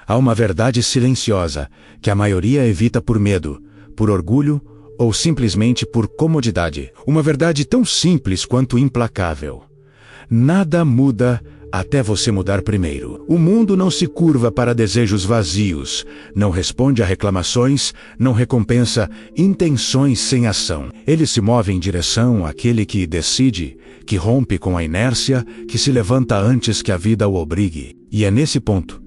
Há uma verdade silenciosa, que a maioria evita por medo, por orgulho ou simplesmente por comodidade. Uma verdade tão simples quanto implacável. Nada muda até você mudar primeiro. O mundo não se curva para desejos vazios, não responde a reclamações, não recompensa intenções sem ação. Ele se move em direção àquele que decide, que rompe com a inércia, que se levanta antes que a vida o obrigue. E é nesse ponto,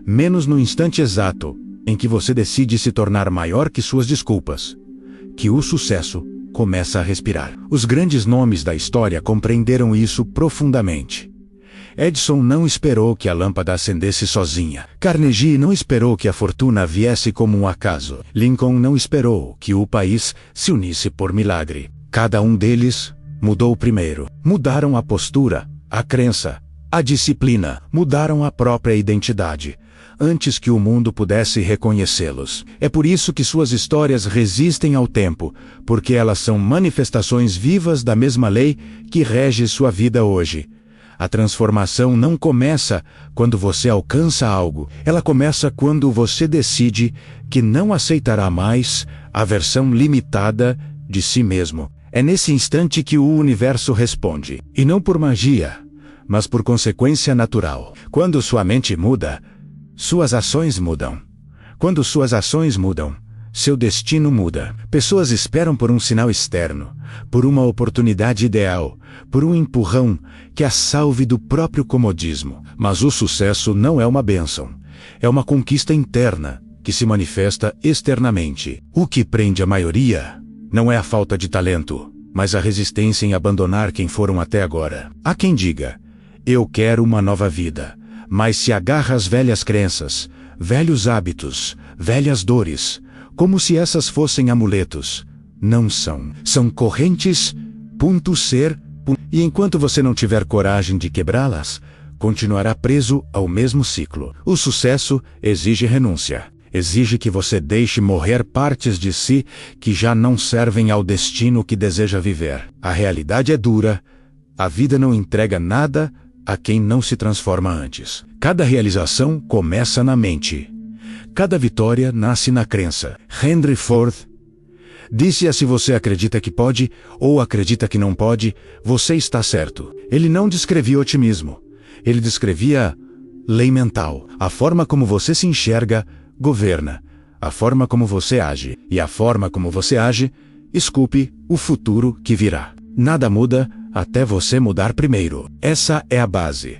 menos no instante exato em que você decide se tornar maior que suas desculpas, que o sucesso começa a respirar. Os grandes nomes da história compreenderam isso profundamente. Edison não esperou que a lâmpada acendesse sozinha. Carnegie não esperou que a fortuna viesse como um acaso. Lincoln não esperou que o país se unisse por milagre. Cada um deles mudou primeiro. Mudaram a postura, a crença, a disciplina. Mudaram a própria identidade, antes que o mundo pudesse reconhecê-los. É por isso que suas histórias resistem ao tempo, porque elas são manifestações vivas da mesma lei que rege sua vida hoje. A transformação não começa quando você alcança algo. Ela começa quando você decide que não aceitará mais a versão limitada de si mesmo. É nesse instante que o universo responde. E não por magia, mas por consequência natural. Quando sua mente muda, suas ações mudam. Quando suas ações mudam, seu destino muda. Pessoas esperam por um sinal externo, por uma oportunidade ideal, por um empurrão que a salve do próprio comodismo. Mas o sucesso não é uma bênção. É uma conquista interna que se manifesta externamente. O que prende a maioria não é a falta de talento, mas a resistência em abandonar quem foram até agora. Há quem diga: eu quero uma nova vida, mas se agarra às velhas crenças, velhos hábitos, velhas dores, como se essas fossem amuletos. Não são. São correntes, ser. E enquanto você não tiver coragem de quebrá-las, continuará preso ao mesmo ciclo. O sucesso exige renúncia. Exige que você deixe morrer partes de si que já não servem ao destino que deseja viver. A realidade é dura. A vida não entrega nada a quem não se transforma antes. Cada realização começa na mente. Cada vitória nasce na crença. Henry Ford disse: se você acredita que pode, ou acredita que não pode, você está certo. Ele não descrevia otimismo. Ele descrevia lei mental. A forma como você se enxerga governa a forma como você age. E a forma como você age esculpe o futuro que virá. Nada muda até você mudar primeiro. Essa é a base,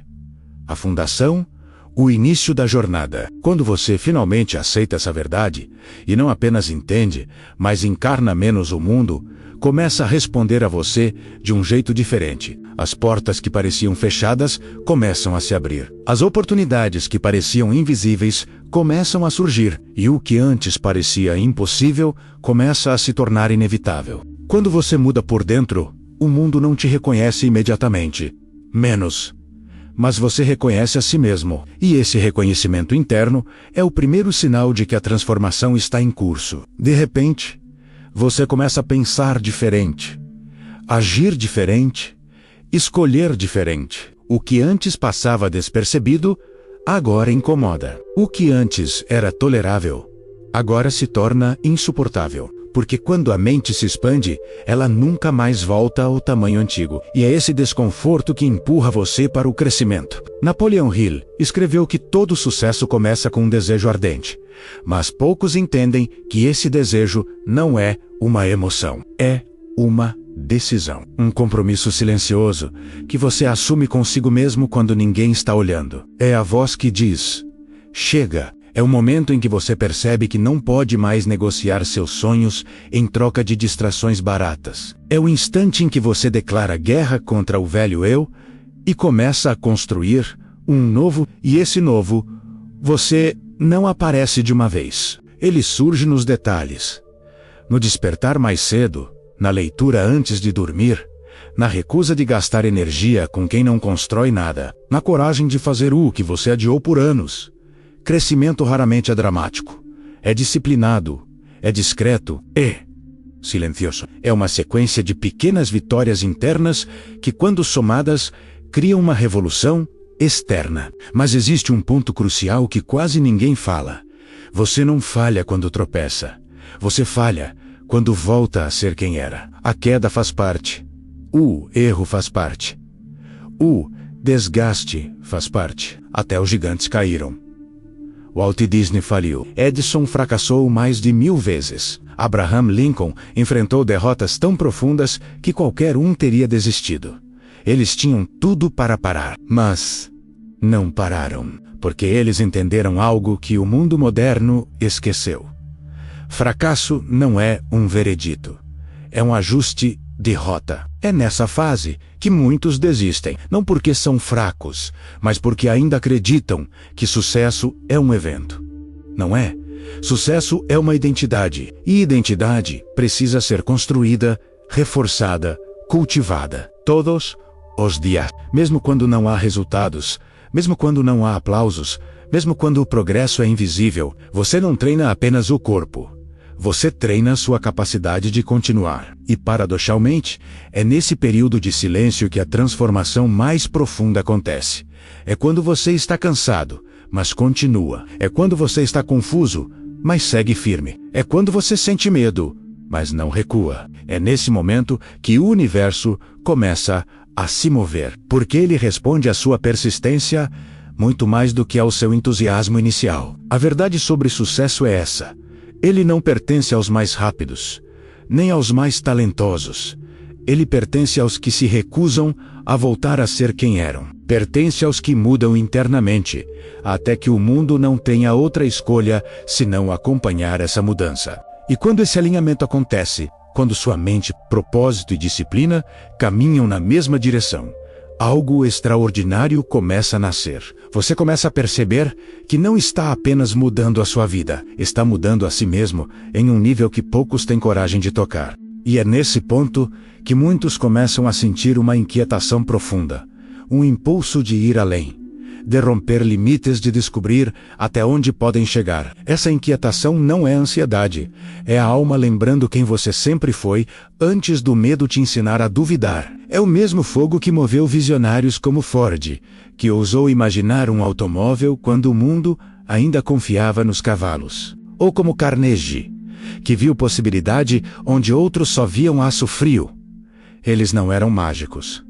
a fundação, o início da jornada. Quando você finalmente aceita essa verdade, e não apenas entende, mas encarna menos o mundo, começa a responder a você de um jeito diferente. As portas que pareciam fechadas começam a se abrir. As oportunidades que pareciam invisíveis começam a surgir, e o que antes parecia impossível começa a se tornar inevitável. Quando você muda por dentro, o mundo não te reconhece imediatamente. Menos. Mas você reconhece a si mesmo. E esse reconhecimento interno é o primeiro sinal de que a transformação está em curso. De repente, você começa a pensar diferente, agir diferente, escolher diferente. O que antes passava despercebido, agora incomoda. O que antes era tolerável, agora se torna insuportável. Porque quando a mente se expande, ela nunca mais volta ao tamanho antigo. E é esse desconforto que empurra você para o crescimento. Napoleon Hill escreveu que todo sucesso começa com um desejo ardente. Mas poucos entendem que esse desejo não é uma emoção. É uma decisão. Um compromisso silencioso que você assume consigo mesmo quando ninguém está olhando. É a voz que diz: chega. É o momento em que você percebe que não pode mais negociar seus sonhos em troca de distrações baratas. É o instante em que você declara guerra contra o velho eu e começa a construir um novo, e esse novo, você não aparece de uma vez. Ele surge nos detalhes. No despertar mais cedo, na leitura antes de dormir, na recusa de gastar energia com quem não constrói nada, na coragem de fazer o que você adiou por anos. Crescimento raramente é dramático. É disciplinado, é discreto, é silencioso. É uma sequência de pequenas vitórias internas que, quando somadas, criam uma revolução externa. Mas existe um ponto crucial que quase ninguém fala. Você não falha quando tropeça. Você falha quando volta a ser quem era. A queda faz parte. O erro faz parte. O desgaste faz parte. Até os gigantes caíram. Walt Disney faliu. Edison fracassou mais de 1000 vezes. Abraham Lincoln enfrentou derrotas tão profundas que qualquer um teria desistido. Eles tinham tudo para parar, mas não pararam, porque eles entenderam algo que o mundo moderno esqueceu. Fracasso não é um veredito. É um ajuste de rota. É nessa fase que muitos desistem, não porque são fracos, mas porque ainda acreditam que sucesso é um evento. Não é? Sucesso é uma identidade, e identidade precisa ser construída, reforçada, cultivada, todos os dias. Mesmo quando não há resultados, mesmo quando não há aplausos, mesmo quando o progresso é invisível, você não treina apenas o corpo. Você treina sua capacidade de continuar. E paradoxalmente, é nesse período de silêncio que a transformação mais profunda acontece. É quando você está cansado, mas continua. É quando você está confuso, mas segue firme. É quando você sente medo, mas não recua. É nesse momento que o universo começa a se mover, porque ele responde à sua persistência muito mais do que ao seu entusiasmo inicial. A verdade sobre sucesso é essa. Ele não pertence aos mais rápidos, nem aos mais talentosos. Ele pertence aos que se recusam a voltar a ser quem eram. Pertence aos que mudam internamente, até que o mundo não tenha outra escolha senão acompanhar essa mudança. E quando esse alinhamento acontece, quando sua mente, propósito e disciplina caminham na mesma direção, algo extraordinário começa a nascer. Você começa a perceber que não está apenas mudando a sua vida, está mudando a si mesmo em um nível que poucos têm coragem de tocar. E é nesse ponto que muitos começam a sentir uma inquietação profunda, um impulso de ir além, de romper limites, de descobrir até onde podem chegar. Essa inquietação não é ansiedade, é a alma lembrando quem você sempre foi antes do medo te ensinar a duvidar. É o mesmo fogo que moveu visionários como Ford, que ousou imaginar um automóvel quando o mundo ainda confiava nos cavalos. Ou como Carnegie, que viu possibilidade onde outros só viam aço frio. Eles não eram mágicos.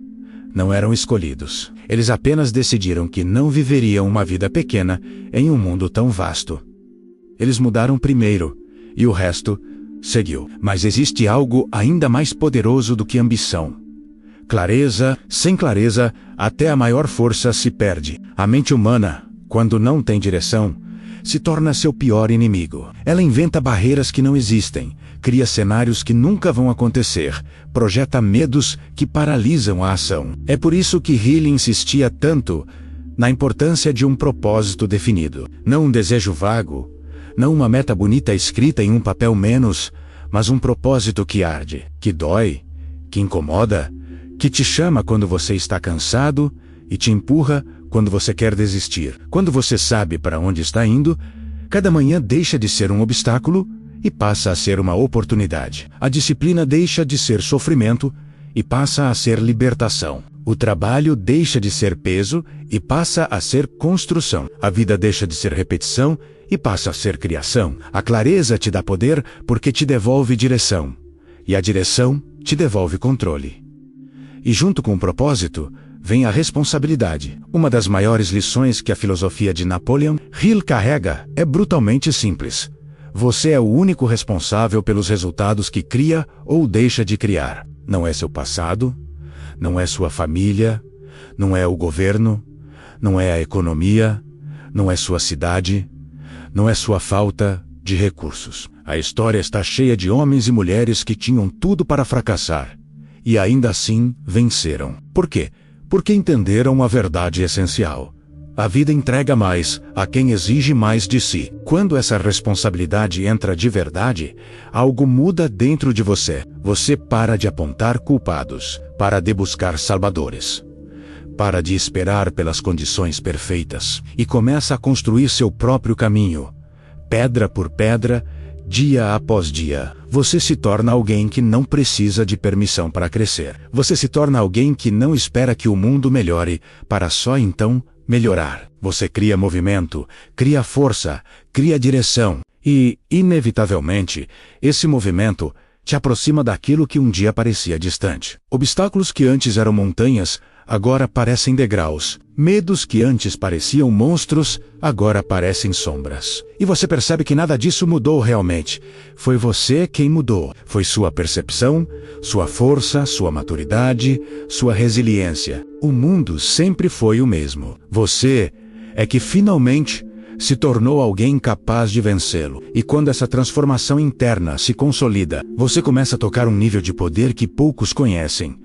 Não eram escolhidos. Eles apenas decidiram que não viveriam uma vida pequena em um mundo tão vasto. Eles mudaram primeiro, e o resto seguiu. Mas existe algo ainda mais poderoso do que ambição. Clareza. Sem clareza, até a maior força se perde. A mente humana, quando não tem direção, se torna seu pior inimigo. Ela inventa barreiras que não existem, cria cenários que nunca vão acontecer, projeta medos que paralisam a ação. É por isso que Healy insistia tanto na importância de um propósito definido. Não um desejo vago, não uma meta bonita escrita em um papel menos, mas um propósito que arde, que dói, que incomoda, que te chama quando você está cansado e te empurra quando você quer desistir. Quando você sabe para onde está indo, cada manhã deixa de ser um obstáculo e passa a ser uma oportunidade. A disciplina deixa de ser sofrimento e passa a ser libertação. O trabalho deixa de ser peso e passa a ser construção. A vida deixa de ser repetição e passa a ser criação. A clareza te dá poder porque te devolve direção. E a direção te devolve controle. E junto com o propósito, vem a responsabilidade. Uma das maiores lições que a filosofia de Napoleon Hill carrega é brutalmente simples. Você é o único responsável pelos resultados que cria ou deixa de criar. Não é seu passado, não é sua família, não é o governo, não é a economia, não é sua cidade, não é sua falta de recursos. A história está cheia de homens e mulheres que tinham tudo para fracassar e ainda assim venceram. Por quê? Porque entenderam a verdade essencial. A vida entrega mais a quem exige mais de si. Quando essa responsabilidade entra de verdade, algo muda dentro de você. Você para de apontar culpados, para de buscar salvadores, para de esperar pelas condições perfeitas e começa a construir seu próprio caminho, pedra por pedra, dia após dia. Você se torna alguém que não precisa de permissão para crescer. Você se torna alguém que não espera que o mundo melhore para só então melhorar. Você cria movimento, cria força, cria direção. E, inevitavelmente, esse movimento te aproxima daquilo que um dia parecia distante. Obstáculos que antes eram montanhas, agora parecem degraus. Medos que antes pareciam monstros, agora parecem sombras. E você percebe que nada disso mudou realmente. Foi você quem mudou. Foi sua percepção, sua força, sua maturidade, sua resiliência. O mundo sempre foi o mesmo. Você é que finalmente se tornou alguém capaz de vencê-lo. E quando essa transformação interna se consolida, você começa a tocar um nível de poder que poucos conhecem.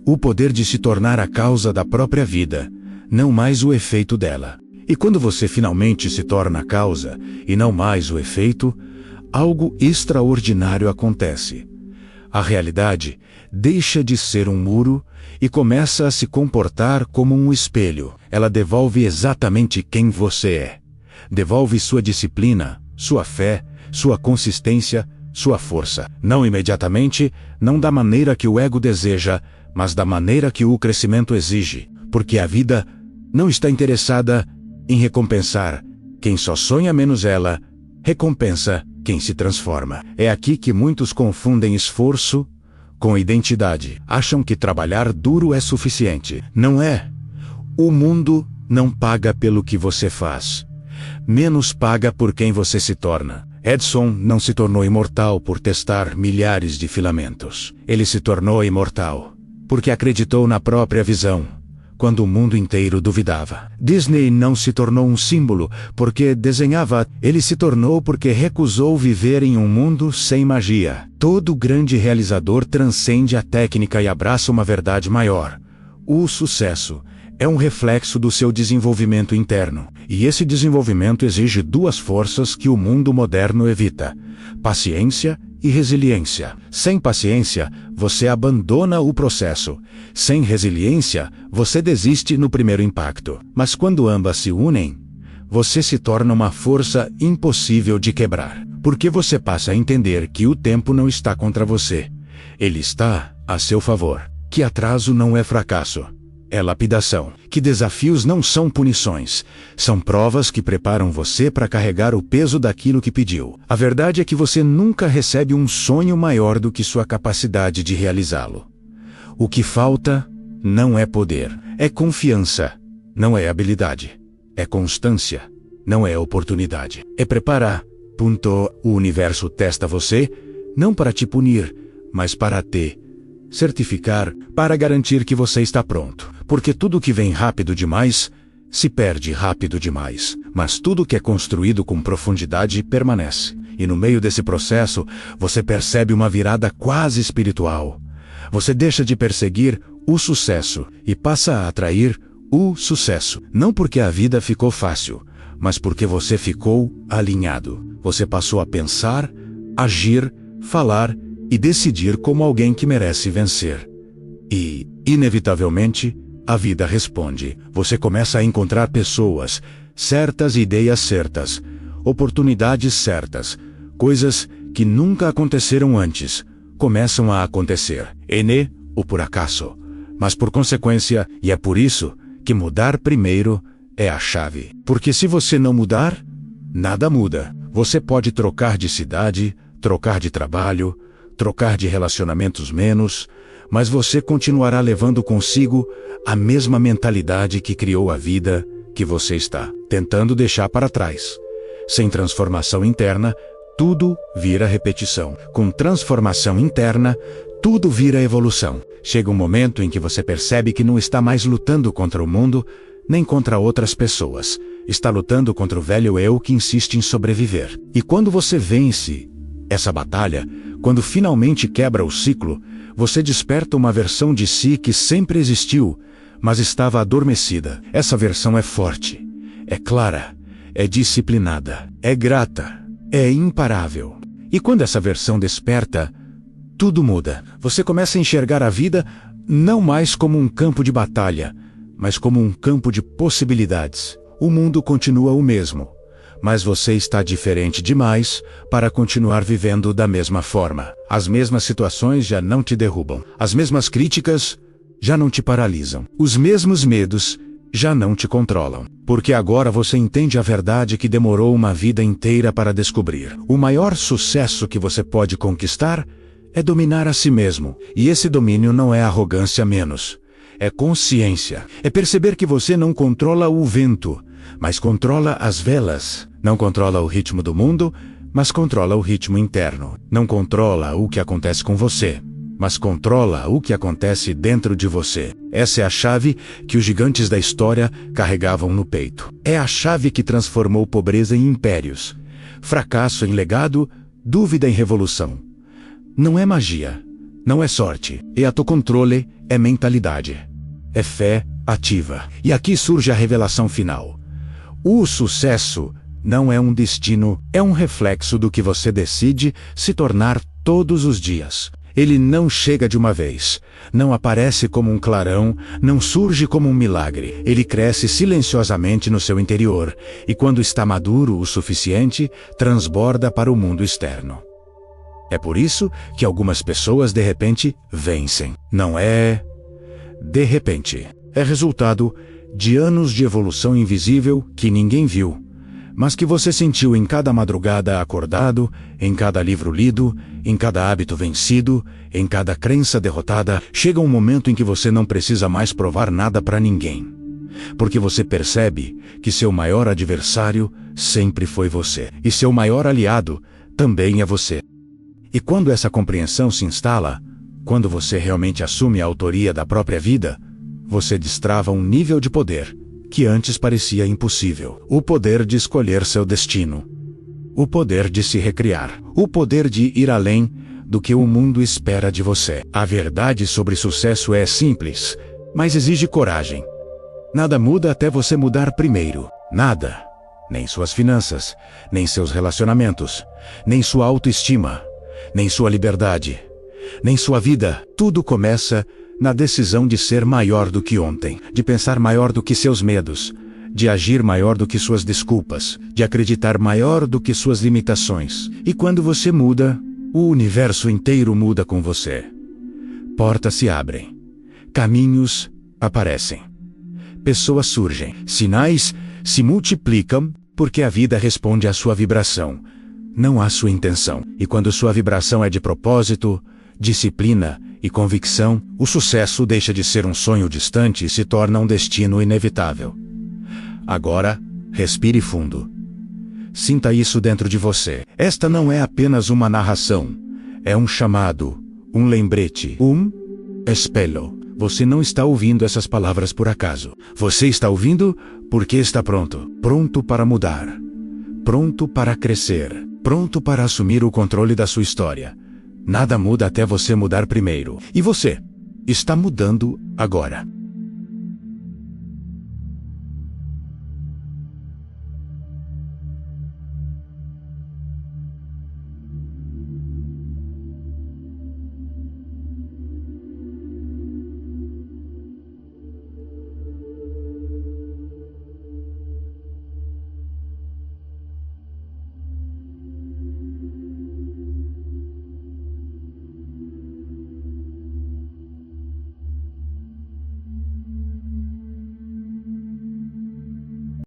O poder de se tornar a causa da própria vida, não mais o efeito dela. E quando você finalmente se torna a causa, e não mais o efeito, algo extraordinário acontece. A realidade deixa de ser um muro e começa a se comportar como um espelho. Ela devolve exatamente quem você é. Devolve sua disciplina, sua fé, sua consistência, sua força. Não imediatamente, não da maneira que o ego deseja, mas da maneira que o crescimento exige. Porque a vida não está interessada em recompensar quem só sonha menos ela, recompensa quem se transforma. É aqui que muitos confundem esforço com identidade. Acham que trabalhar duro é suficiente. Não é. O mundo não paga pelo que você faz. Menos paga por quem você se torna. Edison não se tornou imortal por testar milhares de filamentos. Ele se tornou imortal porque acreditou na própria visão, quando o mundo inteiro duvidava. Disney não se tornou um símbolo porque desenhava, ele se tornou porque recusou viver em um mundo sem magia. Todo grande realizador transcende a técnica e abraça uma verdade maior. O sucesso é um reflexo do seu desenvolvimento interno. E esse desenvolvimento exige duas forças que o mundo moderno evita: paciência e resiliência. Sem paciência, você abandona o processo. Sem resiliência, você desiste no primeiro impacto. Mas quando ambas se unem, você se torna uma força impossível de quebrar. Porque você passa a entender que o tempo não está contra você. Ele está a seu favor. Que atraso não é fracasso. É lapidação. Que desafios não são punições. São provas que preparam você para carregar o peso daquilo que pediu. A verdade é que você nunca recebe um sonho maior do que sua capacidade de realizá-lo. O que falta não é poder. É confiança. Não é habilidade. É constância. Não é oportunidade. É preparar. O universo testa você, não para te punir, mas para te certificar, para garantir que você está pronto. Porque tudo que vem rápido demais, se perde rápido demais. Mas tudo que é construído com profundidade permanece. E no meio desse processo, você percebe uma virada quase espiritual. Você deixa de perseguir o sucesso e passa a atrair o sucesso. Não porque a vida ficou fácil, mas porque você ficou alinhado. Você passou a pensar, agir, falar e decidir como alguém que merece vencer. E, inevitavelmente, a vida responde. Você começa a encontrar pessoas certas e ideias certas, oportunidades certas, coisas que nunca aconteceram antes, começam a acontecer. Ene, ou por acaso, mas por consequência, e é por isso que mudar primeiro é a chave. Porque se você não mudar, nada muda. Você pode trocar de cidade, trocar de trabalho, trocar de relacionamentos menos, mas você continuará levando consigo a mesma mentalidade que criou a vida que você está tentando deixar para trás. Sem transformação interna, tudo vira repetição. Com transformação interna, tudo vira evolução. Chega um momento em que você percebe que não está mais lutando contra o mundo, nem contra outras pessoas. Está lutando contra o velho eu que insiste em sobreviver. E quando você vence essa batalha, quando finalmente quebra o ciclo, você desperta uma versão de si que sempre existiu, mas estava adormecida. Essa versão é forte, é clara, é disciplinada, é grata, é imparável. E quando essa versão desperta, tudo muda. Você começa a enxergar a vida não mais como um campo de batalha, mas como um campo de possibilidades. O mundo continua o mesmo, mas você está diferente demais para continuar vivendo da mesma forma. As mesmas situações já não te derrubam. As mesmas críticas já não te paralisam. Os mesmos medos já não te controlam. Porque agora você entende a verdade que demorou uma vida inteira para descobrir. O maior sucesso que você pode conquistar é dominar a si mesmo. E esse domínio não é arrogância menos. É consciência. É perceber que você não controla o vento, mas controla as velas. Não controla o ritmo do mundo, mas controla o ritmo interno. Não controla o que acontece com você, mas controla o que acontece dentro de você. Essa é a chave que os gigantes da história carregavam no peito. É a chave que transformou pobreza em impérios, fracasso em legado, dúvida em revolução. Não é magia, não é sorte. E autocontrole é mentalidade. É fé ativa. E aqui surge a revelação final. O sucesso não é um destino, é um reflexo do que você decide se tornar todos os dias. Ele não chega de uma vez, não aparece como um clarão, não surge como um milagre. Ele cresce silenciosamente no seu interior e, quando está maduro o suficiente, transborda para o mundo externo. É por isso que algumas pessoas de repente vencem. Não é de repente. É resultado de anos de evolução invisível que ninguém viu, mas que você sentiu em cada madrugada acordado, em cada livro lido, em cada hábito vencido, em cada crença derrotada. Chega um momento em que você não precisa mais provar nada para ninguém, porque você percebe que seu maior adversário sempre foi você, e seu maior aliado também é você. E quando essa compreensão se instala, quando você realmente assume a autoria da própria vida, você destrava um nível de poder que antes parecia impossível. O poder de escolher seu destino. O poder de se recriar. O poder de ir além do que o mundo espera de você. A verdade sobre sucesso é simples, mas exige coragem. Nada muda até você mudar primeiro. Nada. Nem suas finanças, nem seus relacionamentos, nem sua autoestima, nem sua liberdade, nem sua vida. Tudo começa na decisão de ser maior do que ontem, de pensar maior do que seus medos, de agir maior do que suas desculpas, de acreditar maior do que suas limitações. E quando você muda, o universo inteiro muda com você. Portas se abrem, caminhos aparecem, pessoas surgem, sinais se multiplicam, porque a vida responde à sua vibração, não à sua intenção. E quando sua vibração é de propósito, disciplina e convicção, o sucesso deixa de ser um sonho distante e se torna um destino inevitável. Agora, respire fundo. Sinta isso dentro de você. Esta não é apenas uma narração. É um chamado, um lembrete, um espelho. Você não está ouvindo essas palavras por acaso. Você está ouvindo porque está pronto. Pronto para mudar. Pronto para crescer. Pronto para assumir o controle da sua história. Nada muda até você mudar primeiro. E você está mudando agora.